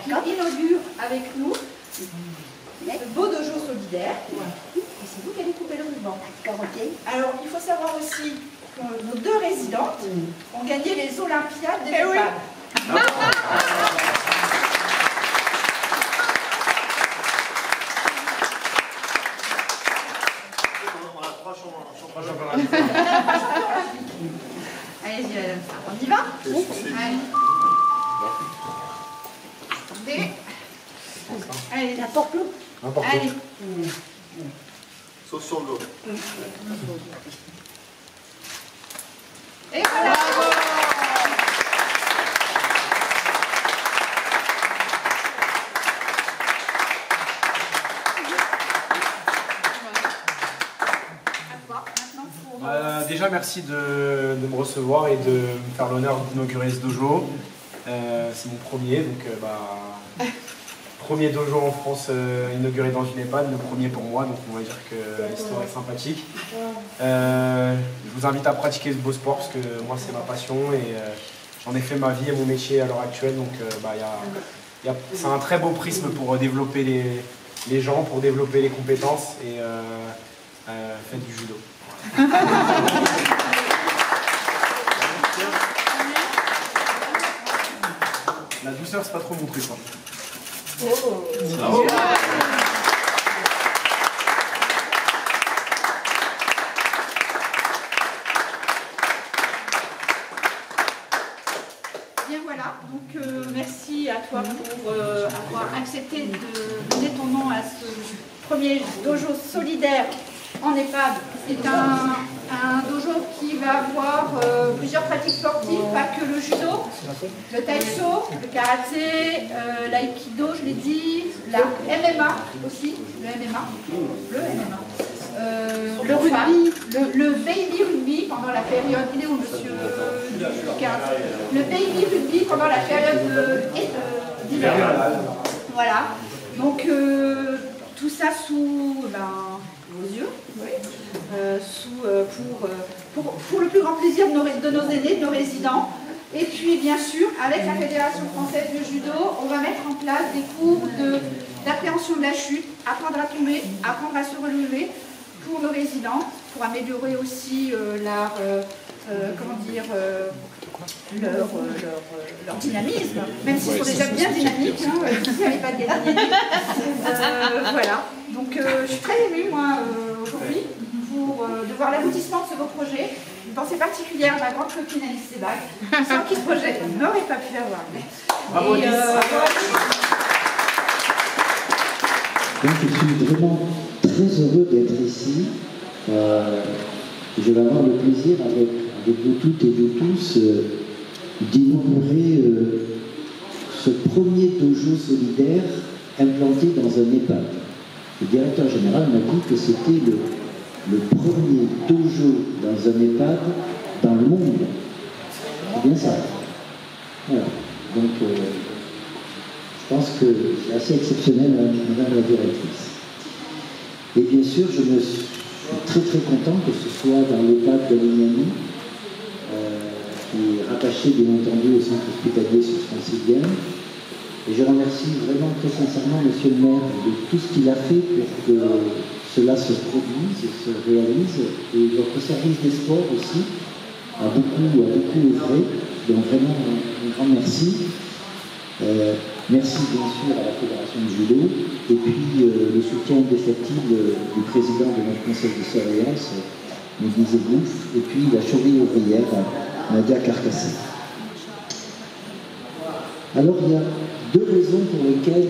qui inaugure avec nous le beau dojo solidaire. Et c'est vous qui allez couper le ruban. Alors, il faut savoir aussi que nos deux résidentes ont gagné les Olympiades des EHPAD. Allez-y, madame. On y va? Allez. Attendez. Allez, n'importe où. Allez. Sauf sur le dos. Et voilà. Déjà, merci de me recevoir et de me faire l'honneur d'inaugurer ce dojo. C'est mon premier, donc premier dojo en France inauguré dans une EHPAD, le premier pour moi, donc on va dire que l'histoire est sympathique. Je vous invite à pratiquer ce beau sport parce que moi c'est ma passion et j'en ai fait ma vie et mon métier à l'heure actuelle, donc c'est un très beau prisme pour développer les gens, pour développer les compétences et faites du judo. La douceur, c'est pas trop mon truc. Hein. Bravo. Bien voilà, donc merci à toi pour avoir accepté de donner ton nom à ce premier dojo solidaire en EHPAD. C'est un dojo qui va avoir plusieurs pratiques sportives, pas que le judo, le taïso, le karaté, l'aïkido, je l'ai dit, la MMA aussi, le MMA, le rugby, le baby rugby pendant la période, il est où monsieur Lucas? Le baby rugby pendant la période d'hiver. Voilà, donc tout ça sous vos yeux, oui. Pour le plus grand plaisir de nos aînés, de nos résidents. Et puis bien sûr, avec la Fédération française de judo, on va mettre en place des cours d'appréhension de la chute, apprendre à tomber, apprendre à se relever pour nos résidents, pour améliorer aussi leur dynamisme, même s'ils sont déjà bien dynamiques, hein, il n'y avait pas de dynamique. Voilà, donc je suis très émue moi aujourd'hui de voir l'aboutissement de ce beau projet. Une pensée particulière à ma grande copine Alice Sebag, sans qui ce projet n'aurait pas pu avoir. Bravo, donc je suis vraiment très heureux d'être ici. Je vais avoir le plaisir avec vous toutes et vous tous d'inaugurer ce premier dojo solidaire implanté dans un EHPAD. Le directeur général m'a dit que c'était le premier dojo dans un EHPAD dans le monde. C'est bien ça. Voilà. Donc, je pense que c'est assez exceptionnel, madame la directrice. Et bien sûr, je suis très très content que ce soit dans l'EHPAD d'Alignani, qui est rattaché bien entendu au centre hospitalier sur Francilien. Et je remercie vraiment très sincèrement monsieur le maire de tout ce qu'il a fait pour que cela se produise et se réalise. Et votre service des sports aussi a beaucoup œuvré. Donc vraiment un grand merci. Merci bien sûr à la Fédération de judo et puis le soutien indéfectible du président de notre conseil de surveillance, Mehdi Zebouf, et puis la cheville ouvrière, Nadia Carcassé. Alors il y a deux raisons pour lesquelles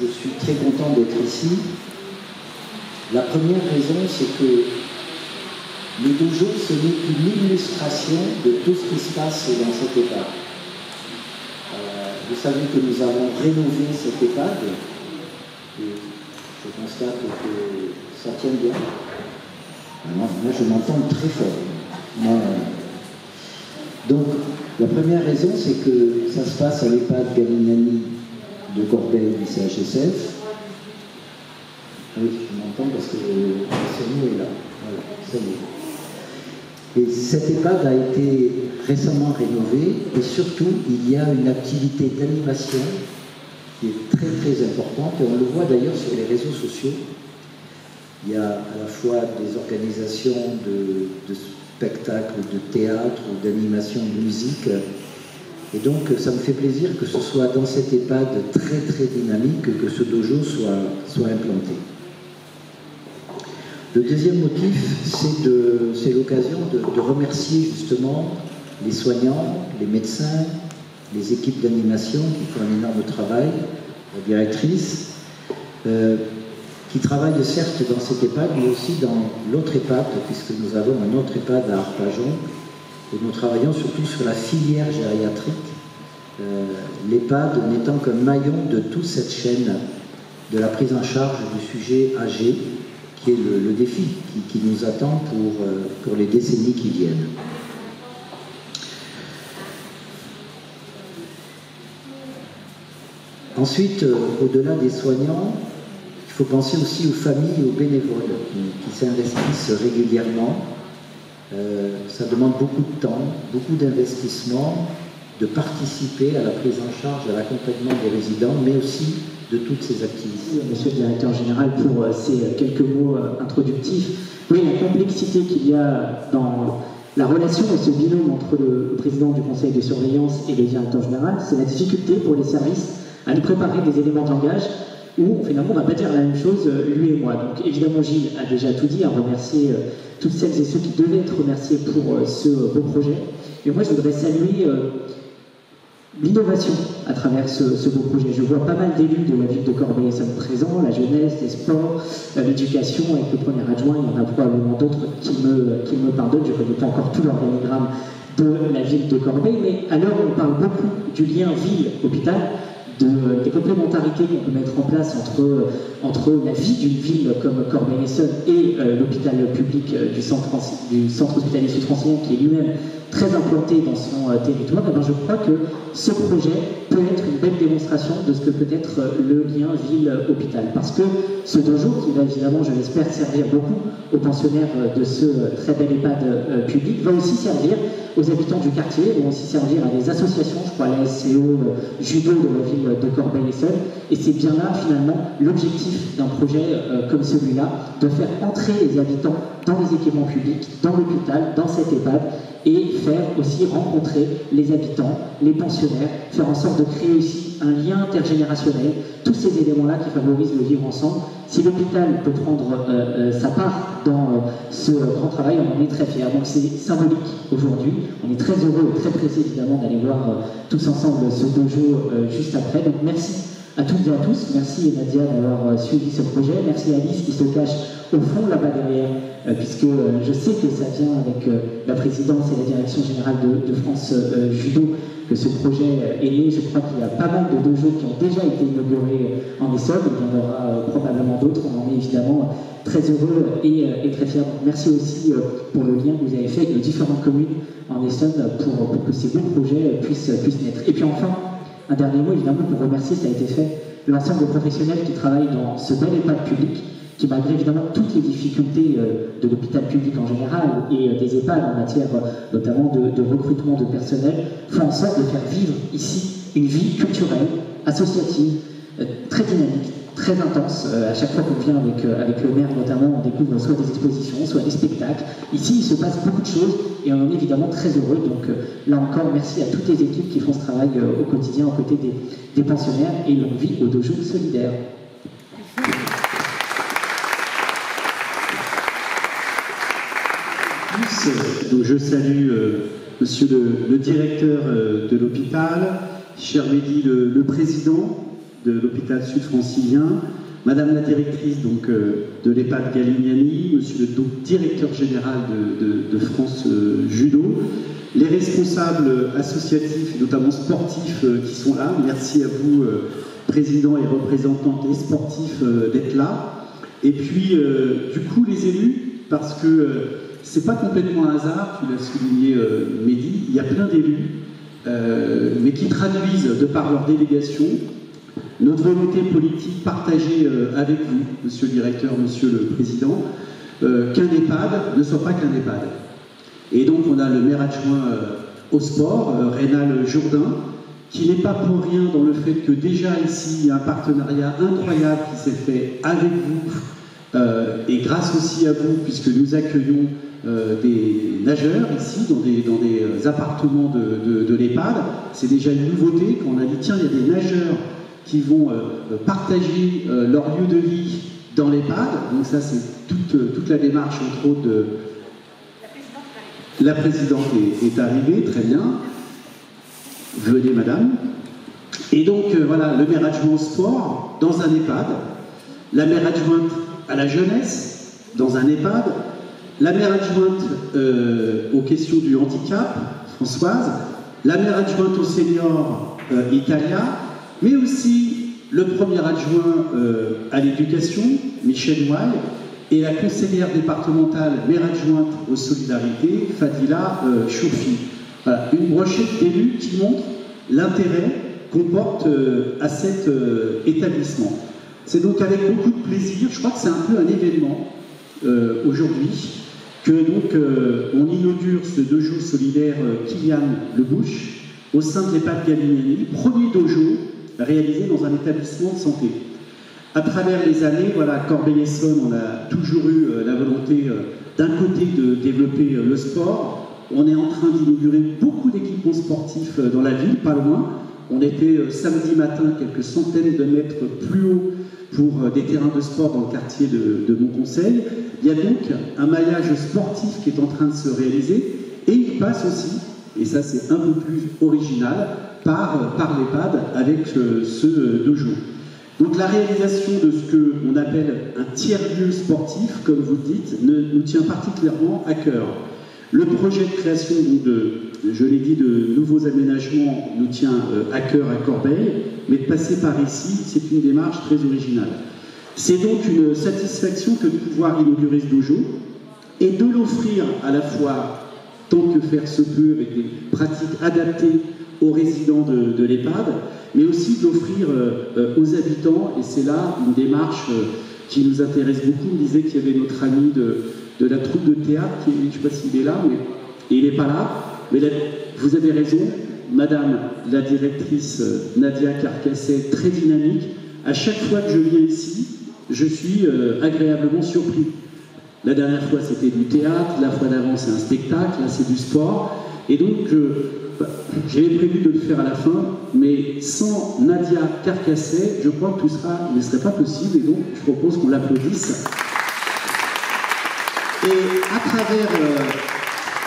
je suis très content d'être ici. La première raison, c'est que le dojo, ce n'est qu'une illustration de tout ce qui se passe dans cet EHPAD. Vous savez que nous avons rénové cet EHPAD et je constate que ça tient bien. Moi, je m'entends très fort. Donc, la première raison, c'est que ça se passe à l'EHPAD Galignani de Corbeil du CHSF. Oui, je m'entends parce que le cerveau est là. Voilà, ça y est. Et cet EHPAD a été récemment rénové et surtout il y a une activité d'animation qui est très très importante, et on le voit d'ailleurs sur les réseaux sociaux. Il y a à la fois des organisations de spectacles, de théâtre, d'animation, de musique, et donc ça me fait plaisir que ce soit dans cet EHPAD très très dynamique que ce dojo soit implanté. Le deuxième motif, c'est l'occasion de remercier justement les soignants, les médecins, les équipes d'animation qui font un énorme travail, la directrice, qui travaillent certes dans cet EHPAD, mais aussi dans l'autre EHPAD, puisque nous avons un autre EHPAD à Arpajon, et nous travaillons surtout sur la filière gériatrique, l'EHPAD n'étant qu'un maillon de toute cette chaîne de la prise en charge du sujet âgé, qui est le défi qui nous attend pour les décennies qui viennent. Ensuite, au-delà des soignants, il faut penser aussi aux familles et aux bénévoles qui s'investissent régulièrement. Ça demande beaucoup de temps, beaucoup d'investissement, de participer à la prise en charge, à l'accompagnement des résidents, mais aussi de toutes ces activités. Monsieur le directeur général, pour ces quelques mots introductifs. Oui, la complexité qu'il y a dans la relation et ce binôme entre le président du conseil de surveillance et le directeur général, c'est la difficulté pour les services à nous préparer des éléments de langage où finalement on ne va pas dire la même chose, lui et moi. Donc évidemment Gilles a déjà tout dit, à remercier toutes celles et ceux qui devaient être remerciés pour ce beau projet. Et moi je voudrais saluer l'innovation à travers ce beau projet. Je vois pas mal d'élus de la ville de Corbeil-Essonnes présents, la jeunesse, les sports, l'éducation, avec le premier adjoint, il y en a probablement d'autres qui me pardonnent, je ne connais pas encore tout l'organigramme de la ville de Corbeil, mais à l'heure où on parle beaucoup du lien ville-hôpital, des complémentarités qu'on peut mettre en place entre la vie d'une ville comme Corbeil-Essonnes et l'hôpital public du centre hospitalier sud-francilien qui est lui-même très implanté dans son territoire, et bien je crois que ce projet peut être une belle démonstration de ce que peut être le lien ville-hôpital. Parce que ce dojo, qui va évidemment, je l'espère, servir beaucoup aux pensionnaires de ce très bel EHPAD public, va aussi servir aux habitants du quartier, va aussi servir à des associations, je crois la SCO Judo de la ville de Corbeil-Essonnes, et c'est bien là finalement l'objectif d'un projet comme celui-là, de faire entrer les habitants dans les équipements publics, dans l'hôpital, dans cet EHPAD, et faire aussi rencontrer les habitants, les pensionnaires, faire en sorte de créer aussi un lien intergénérationnel, tous ces éléments-là qui favorisent le vivre ensemble. Si l'hôpital peut prendre sa part dans ce grand travail, on en est très fiers. Donc c'est symbolique aujourd'hui. On est très heureux et très pressés évidemment d'aller voir tous ensemble ce dojo juste après. Donc merci à toutes et à tous. Merci Nadia d'avoir suivi ce projet. Merci à Alice qui se cache au fond là-bas derrière, puisque je sais que ça vient avec la présidence et la direction générale de France Judo que ce projet est né. Je crois qu'il y a pas mal de dojos qui ont déjà été inaugurés en Essonne, il y en aura probablement d'autres. On en est évidemment très heureux et très fiers. Merci aussi pour le lien que vous avez fait avec les différentes communes en Essonne pour que ces beaux projets puissent naître. Et puis enfin, un dernier mot évidemment pour remercier, ça a été fait, l'ensemble des professionnels qui travaillent dans ce bel EHPAD public, qui malgré évidemment toutes les difficultés de l'hôpital public en général et des EHPAD en matière notamment de recrutement de personnel, font en sorte de faire vivre ici une vie culturelle, associative, très dynamique, très intense. À chaque fois qu'on vient avec le maire notamment, on découvre soit des expositions, soit des spectacles. Ici, il se passe beaucoup de choses et on en est évidemment très heureux. Donc là encore, merci à toutes les équipes qui font ce travail au quotidien aux côtés des pensionnaires et longue vie au dojo solidaire. Donc je salue monsieur le directeur de l'hôpital, cher Mehdi le président de l'hôpital sud-francilien, madame la directrice donc, de l'EHPAD Galignani, monsieur le directeur général de France Judo, les responsables associatifs et notamment sportifs qui sont là. Merci à vous, présidents et représentants des sportifs, d'être là. Et puis, du coup, les élus, parce que c'est pas complètement un hasard, tu l'as souligné Mehdi, il y a plein d'élus, mais qui traduisent, de par leur délégation, notre volonté politique partagée avec vous, monsieur le directeur, monsieur le président, qu'un EHPAD ne soit pas qu'un EHPAD. Et donc on a le maire adjoint au sport, Rénal Jourdain, qui n'est pas pour rien dans le fait que déjà ici, il y a un partenariat incroyable qui s'est fait avec vous, et grâce aussi à vous, puisque nous accueillons des nageurs ici, dans des appartements de l'EHPAD. C'est déjà une nouveauté quand on a dit, tiens, il y a des nageurs qui vont partager leur lieu de vie dans l'EHPAD. Donc ça, c'est toute la démarche, entre autres, de... La présidente est arrivée, très bien. Venez, madame. Et donc, voilà, le maire adjoint au sport dans un EHPAD, la maire adjointe à la jeunesse dans un EHPAD, la maire adjointe aux questions du handicap, Françoise, la maire adjointe aux seniors, Italia, mais aussi le premier adjoint à l'éducation, Michel Noailles, et la conseillère départementale, maire adjointe aux solidarités, Fadila Choufi. Voilà, une brochette d'élus qui montre l'intérêt qu'on porte à cet établissement. C'est donc avec beaucoup de plaisir, je crois que c'est un peu un événement aujourd'hui, que donc on inaugure ce dojo solidaire Kylian Lebouche au sein de l'EHPAD Galliani, premier dojo réalisé dans un établissement de santé. À travers les années, voilà, à Corbeil-Essonnes, on a toujours eu la volonté d'un côté de développer le sport. On est en train d'inaugurer beaucoup d'équipements sportifs dans la ville, pas loin. On était samedi matin quelques centaines de mètres plus haut pour des terrains de sport dans le quartier de Montconseil. Il y a donc un maillage sportif qui est en train de se réaliser et il passe aussi, et ça c'est un peu plus original, par l'EHPAD avec ce dojo. Donc la réalisation de ce qu'on appelle un tiers-lieu sportif, comme vous le dites, nous tient particulièrement à cœur. Le projet de création, je l'ai dit, de nouveaux aménagements nous tient à cœur à Corbeil, mais de passer par ici, c'est une démarche très originale. C'est donc une satisfaction que de pouvoir inaugurer ce dojo et de l'offrir à la fois, tant que faire se peut, avec des pratiques adaptées aux résidents de l'EHPAD, mais aussi de l'offrir aux habitants, et c'est là une démarche qui nous intéresse beaucoup. On disait qu'il y avait notre ami de la troupe de théâtre, qui, je ne sais pas s'il est là, mais il n'est pas là, mais là, vous avez raison, madame la directrice Nadia Carcasset, très dynamique. À chaque fois que je viens ici, je suis agréablement surpris. La dernière fois c'était du théâtre, la fois d'avant c'est un spectacle, là c'est du sport, et donc j'avais prévu de le faire à la fin, mais sans Nadia Carcasset, je crois que tout cela ne serait pas possible, et donc je propose qu'on l'applaudisse. Et à travers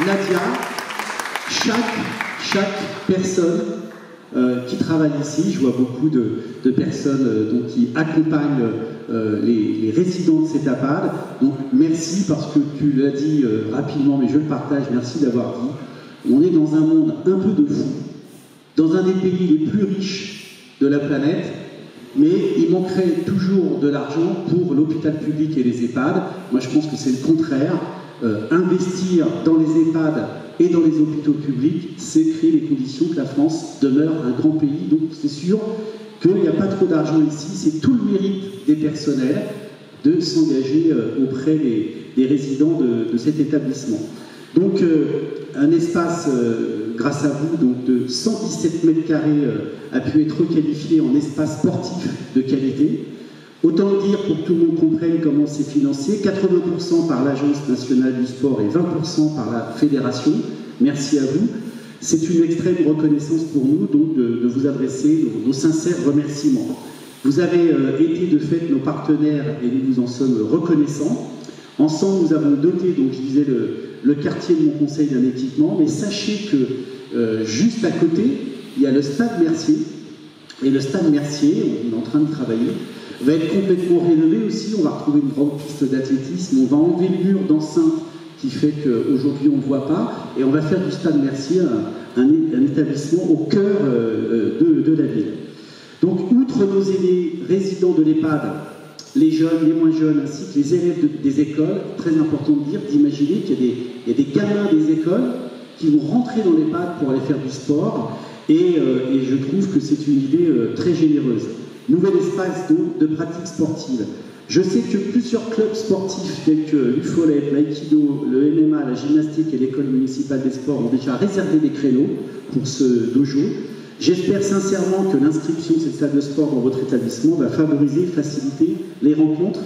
Nadia, chaque personne qui travaille ici, je vois beaucoup de personnes donc, qui accompagnent les résidents de cet EHPAD, donc merci parce que tu l'as dit rapidement, mais je le partage, merci d'avoir dit. On est dans un monde un peu de fou, dans un des pays les plus riches de la planète, mais il manquerait toujours de l'argent pour l'hôpital public et les EHPAD. Moi, je pense que c'est le contraire. Investir dans les EHPAD et dans les hôpitaux publics, c'est créer les conditions que la France demeure un grand pays. Donc, c'est sûr qu'il n'y a pas trop d'argent ici. C'est tout le mérite des personnels de s'engager auprès des résidents de cet établissement. Donc, un espace, grâce à vous, donc de 117 mètres carrés a pu être requalifié en espace sportif de qualité. Autant le dire pour que tout le monde comprenne comment c'est financé, 80% par l'Agence nationale du sport et 20% par la Fédération. Merci à vous. C'est une extrême reconnaissance pour nous donc de vous adresser nos sincères remerciements. Vous avez été de fait nos partenaires et nous vous en sommes reconnaissants. Ensemble, nous avons doté, donc je disais, le quartier de Montconseil d'un équipement, mais sachez que juste à côté, il y a le stade Mercier. Et le stade Mercier, on est en train de travailler, va être complètement rénové aussi. On va retrouver une grande piste d'athlétisme, on va enlever le mur d'enceinte qui fait qu'aujourd'hui on ne voit pas, et on va faire du stade Mercier un établissement au cœur de la ville. Donc, outre nos aînés résidents de l'EHPAD, les jeunes, les moins jeunes, ainsi que les élèves des écoles, très important de dire, d'imaginer qu'il y a des gamins des écoles qui vont rentrer dans l'EHPAD pour aller faire du sport, et je trouve que c'est une idée très généreuse. Nouvel espace donc de pratique sportive. Je sais que plusieurs clubs sportifs tels que l'UFOLET, l'Aïkido, le MMA, la gymnastique et l'école municipale des sports ont déjà réservé des créneaux pour ce dojo. J'espère sincèrement que l'inscription de cette salle de sport dans votre établissement va favoriser, faciliter les rencontres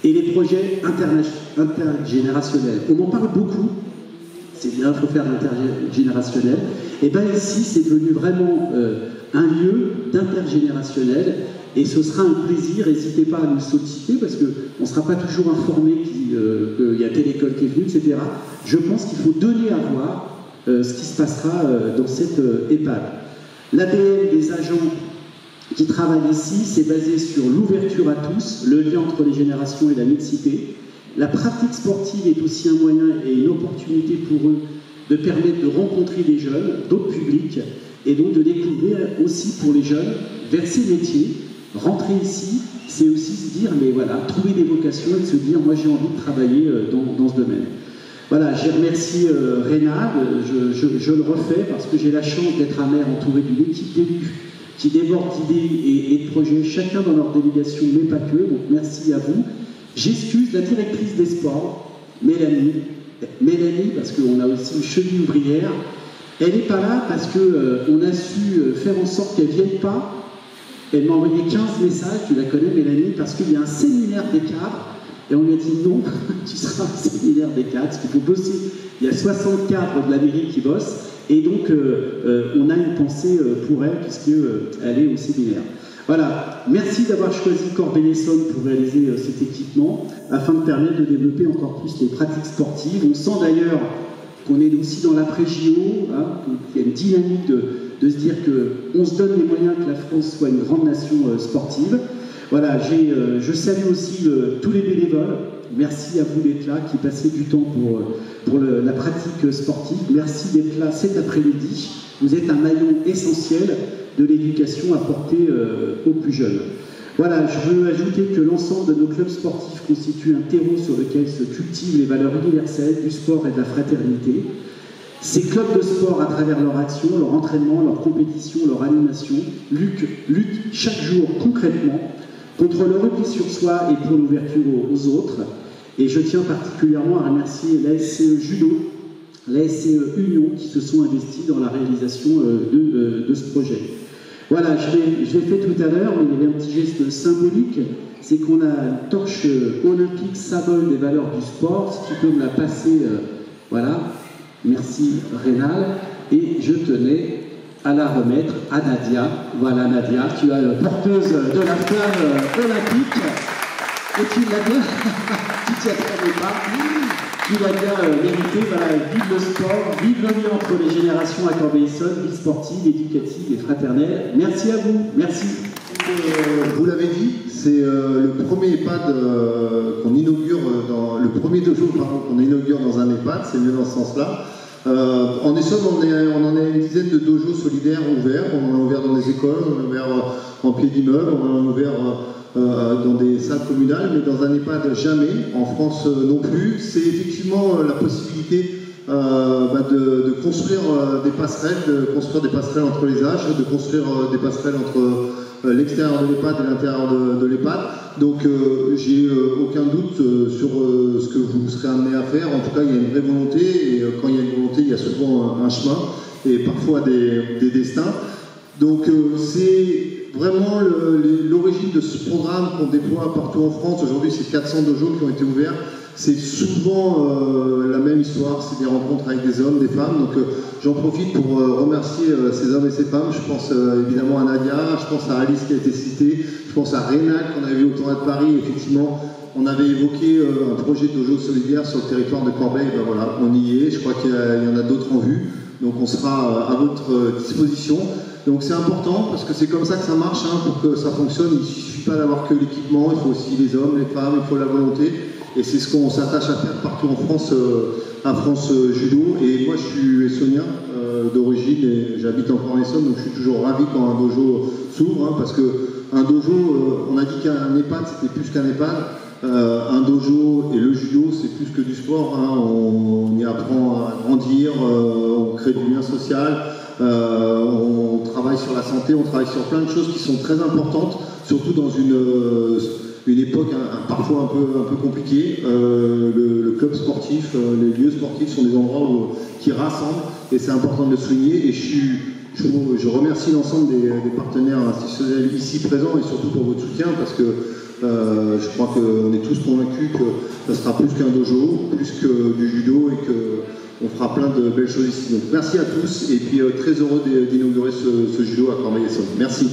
et les projets intergénérationnels. On en parle beaucoup, c'est bien, il faut faire l'intergénérationnel. Et bien ici, c'est devenu vraiment un lieu d'intergénérationnel, et ce sera un plaisir. N'hésitez pas à nous solliciter, parce qu'on ne sera pas toujours informé qu'il y a telle école qui est venue, etc. Je pense qu'il faut donner à voir ce qui se passera dans cette EHPAD. L'ADN des agents qui travaillent ici, c'est basé sur l'ouverture à tous, le lien entre les générations et la mixité. La pratique sportive est aussi un moyen et une opportunité pour eux de permettre de rencontrer des jeunes, d'autres publics, et donc de découvrir aussi pour les jeunes vers ces métiers. Rentrer ici, c'est aussi se dire, mais voilà, trouver des vocations et se dire, moi j'ai envie de travailler dans ce domaine. Voilà, je remercie Rénal, je le refais parce que j'ai la chance d'être à Mer entouré d'une équipe d'élus qui déborde d'idées et de projets, chacun dans leur délégation, mais pas que, donc merci à vous. J'excuse la directrice des sports, Mélanie, parce qu'on a aussi une cheville ouvrière. Elle n'est pas là parce qu'on a su faire en sorte qu'elle ne vienne pas. Elle m'a envoyé 15 messages, tu la connais Mélanie, parce qu'il y a un séminaire des cadres, et on lui a dit non, tu seras au séminaire des cadres, parce qu'il faut bosser. Il y a 60 cadres de la mairie qui bossent, et donc on a une pensée pour elle, puisqu'elle est au séminaire. Voilà, merci d'avoir choisi Corbeil-Essonnes pour réaliser cet équipement, afin de permettre de développer encore plus les pratiques sportives. On sent d'ailleurs qu'on est aussi dans l'après-JO, hein, qu'il y a une dynamique de se dire qu'on se donne les moyens que la France soit une grande nation sportive. Voilà, je salue aussi tous les bénévoles. Merci à vous d'être là, qui passez du temps pour la pratique sportive. Merci d'être là cet après-midi. Vous êtes un maillon essentiel de l'éducation apportée aux plus jeunes. Voilà, je veux ajouter que l'ensemble de nos clubs sportifs constitue un terreau sur lequel se cultivent les valeurs universelles du sport et de la fraternité. Ces clubs de sport, à travers leur action, leur entraînement, leur compétition, leur animation, luttent chaque jour concrètement contre le repli sur soi et pour l'ouverture aux autres. Et je tiens particulièrement à remercier la SCE Judo, la SCE Union, qui se sont investis dans la réalisation de ce projet. Voilà, je l'ai fait tout à l'heure, mais il y avait un petit geste symbolique, c'est qu'on a une torche olympique, symbole des valeurs du sport. Si tu peux me la passer, voilà. Merci Rénal. Et je tenais à la remettre à Nadia. Voilà Nadia, tu es porteuse de la flamme olympique. Et tu l'as bien, tu t'y attendais pas, tu l'as bien mérité. Voilà, vive le sport, vive le lien entre les générations à Corbeil-Essonnes, vie sportive, éducative et fraternelle. Merci à vous, merci. Vous l'avez dit, c'est le premier EHPAD qu'on inaugure, le premier dojo qu'on inaugure dans un EHPAD, c'est mieux dans ce sens-là. En Essonne, on en a une dizaine de dojos solidaires ouverts. On en a ouvert dans des écoles, on en a ouvert en pied d'immeuble, on en a ouvert dans des salles communales, mais dans un EHPAD jamais, en France non plus. C'est effectivement la possibilité de construire des passerelles entre les âges, de construire des passerelles entre l'extérieur de l'EHPAD et l'intérieur de l'EHPAD. Donc j'ai aucun doute sur ce que vous serez amené à faire. En tout cas, il y a une vraie volonté, et quand il y a une volonté, il y a souvent un chemin et parfois des destins. Donc c'est vraiment l'origine de ce programme qu'on déploie partout en France. Aujourd'hui, c'est 400 dojos qui ont été ouverts. C'est souvent la même histoire, c'est des rencontres avec des hommes, des femmes. Donc j'en profite pour remercier ces hommes et ces femmes. Je pense évidemment à Nadia, je pense à Alice qui a été citée, je pense à Rénal qu'on avait vu au Tournoi de Paris. Effectivement, on avait évoqué un projet de dojo solidaire sur le territoire de Corbeil. Ben voilà, on y est. Je crois qu'il y en a d'autres en vue. Donc on sera à votre disposition. Donc c'est important parce que c'est comme ça que ça marche, hein, pour que ça fonctionne. Il ne suffit pas d'avoir que l'équipement, il faut aussi les hommes, les femmes, il faut la volonté. Et c'est ce qu'on s'attache à faire partout en France, à France Judo. Et moi je suis essonnien d'origine et j'habite encore en Essonne, donc je suis toujours ravi quand un dojo s'ouvre, hein, parce qu'un dojo, on a dit qu'un EHPAD c'était plus qu'un EHPAD. Un dojo et le judo c'est plus que du sport, hein. On y apprend à grandir, on crée du lien social, on travaille sur la santé, on travaille sur plein de choses qui sont très importantes, surtout dans une époque parfois un peu compliquée. Le club sportif, les lieux sportifs sont des endroits qui rassemblent et c'est important de le souligner. Et je suis Je remercie l'ensemble des partenaires institutionnels ici présents et surtout pour votre soutien parce que je crois qu'on est tous convaincus que ça sera plus qu'un dojo, plus que du judo et qu'on fera plein de belles choses ici. Donc merci à tous et puis très heureux d'inaugurer ce judo à Corbeil-Essonnes. Merci.